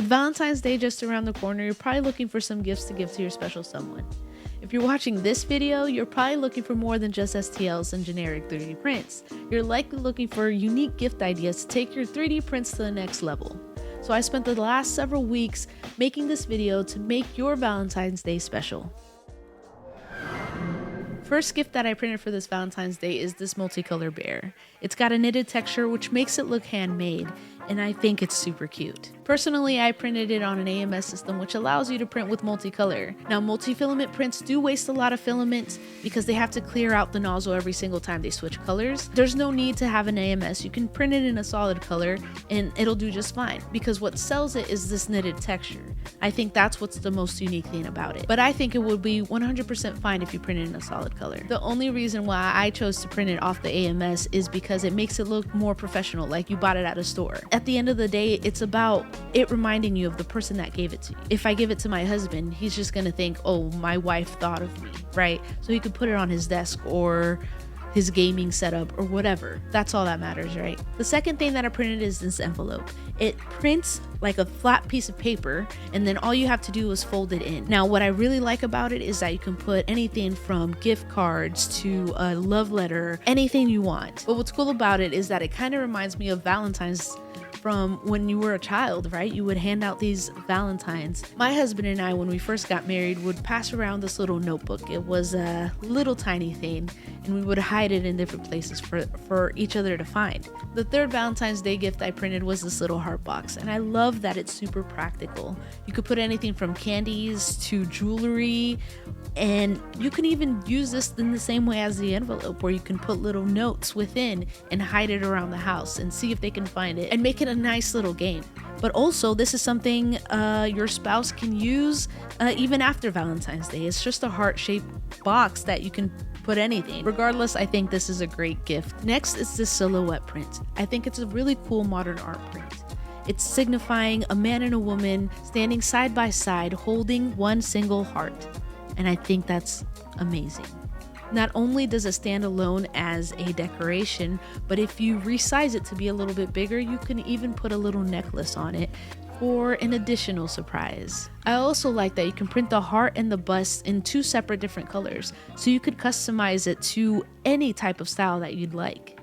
Valentine's Day just around the corner, you're probably looking for some gifts to give to your special someone. If you're watching this video, you're probably looking for more than just STLs and generic 3D prints. You're likely looking for unique gift ideas to take your 3D prints to the next level. So I spent the last several weeks making this video to make your Valentine's Day special. First gift that I printed for this Valentine's Day is this multicolor bear. It's got a knitted texture which makes it look handmade, and I think it's super cute. Personally, I printed it on an AMS system which allows you to print with multicolor. Now, multi-filament prints do waste a lot of filament because they have to clear out the nozzle every single time they switch colors. There's no need to have an AMS. You can print it in a solid color and it'll do just fine because what sells it is this knitted texture. I think that's what's the most unique thing about it. But I think it would be 100% fine if you print it in a solid color. The only reason why I chose to print it off the AMS is because it makes it look more professional, like you bought it at a store. At the end of the day, it's about it reminding you of the person that gave it to you. If I give it to my husband, he's just gonna think, oh, my wife thought of me, right? So he could put it on his desk or his gaming setup or whatever. That's all that matters, right? The second thing that I printed is this envelope. It prints like a flat piece of paper and then all you have to do is fold it in. Now, what I really like about it is that you can put anything from gift cards to a love letter, anything you want. But what's cool about it is that it kind of reminds me of Valentine's from when you were a child, right? You would hand out these Valentines. My husband and I, when we first got married, would pass around this little notebook. It was a little tiny thing, and we would hide it in different places for each other to find. The third Valentine's Day gift I printed was this little heart box, and I love that it's super practical. You could put anything from candies to jewelry, and you can even use this in the same way as the envelope, where you can put little notes within and hide it around the house and see if they can find it and make it a nice little game. But also, this is something your spouse can use even after Valentine's Day. It's just a heart-shaped box that you can put anything. Regardless, I think this is a great gift. Next is this silhouette print. I think it's a really cool modern art print. It's signifying a man and a woman standing side by side holding one single heart. And I think that's amazing. Not only does it stand alone as a decoration, but if you resize it to be a little bit bigger, you can even put a little necklace on it for an additional surprise. I also like that you can print the heart and the bust in two separate different colors, so you could customize it to any type of style that you'd like.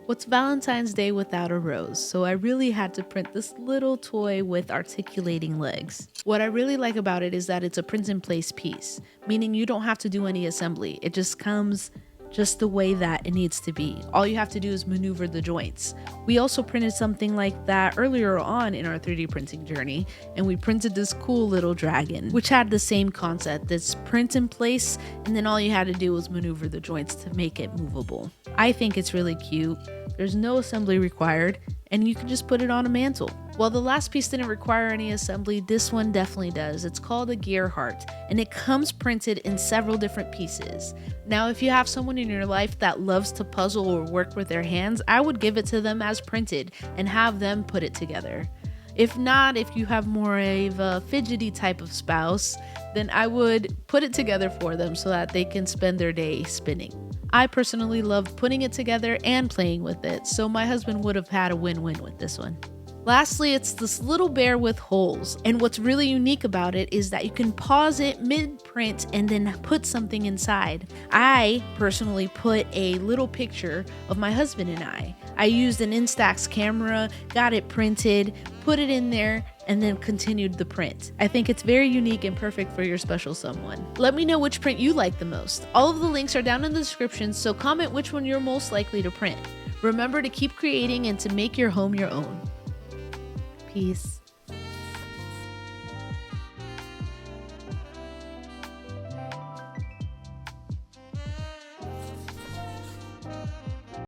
What's Valentine's Day without a rose? So I really had to print this little toy with articulating legs. What I really like about it is that it's a print in place piece, meaning you don't have to do any assembly. It just comes just the way that it needs to be. All you have to do is maneuver the joints. We also printed something like that earlier on in our 3D printing journey, and we printed this cool little dragon, which had the same concept. This print in place, and then all you had to do was maneuver the joints to make it movable. I think it's really cute. There's no assembly required, and you can just put it on a mantle. While the last piece didn't require any assembly, this one definitely does. It's called a gear heart, and it comes printed in several different pieces. Now, if you have someone in your life that loves to puzzle or work with their hands, I would give it to them as printed and have them put it together. If not, if you have more of a fidgety type of spouse, then I would put it together for them so that they can spend their day spinning. I personally love putting it together and playing with it, so my husband would have had a win-win with this one. Lastly, it's this little bear with holes, and what's really unique about it is that you can pause it mid-print and then put something inside. I personally put a little picture of my husband and I used an Instax camera, got it printed, put it in there, and then continued the print. I think it's very unique and perfect for your special someone. Let me know which print you like the most. All of the links are down in the description, so comment which one you're most likely to print. Remember to keep creating and to make your home your own. Peace.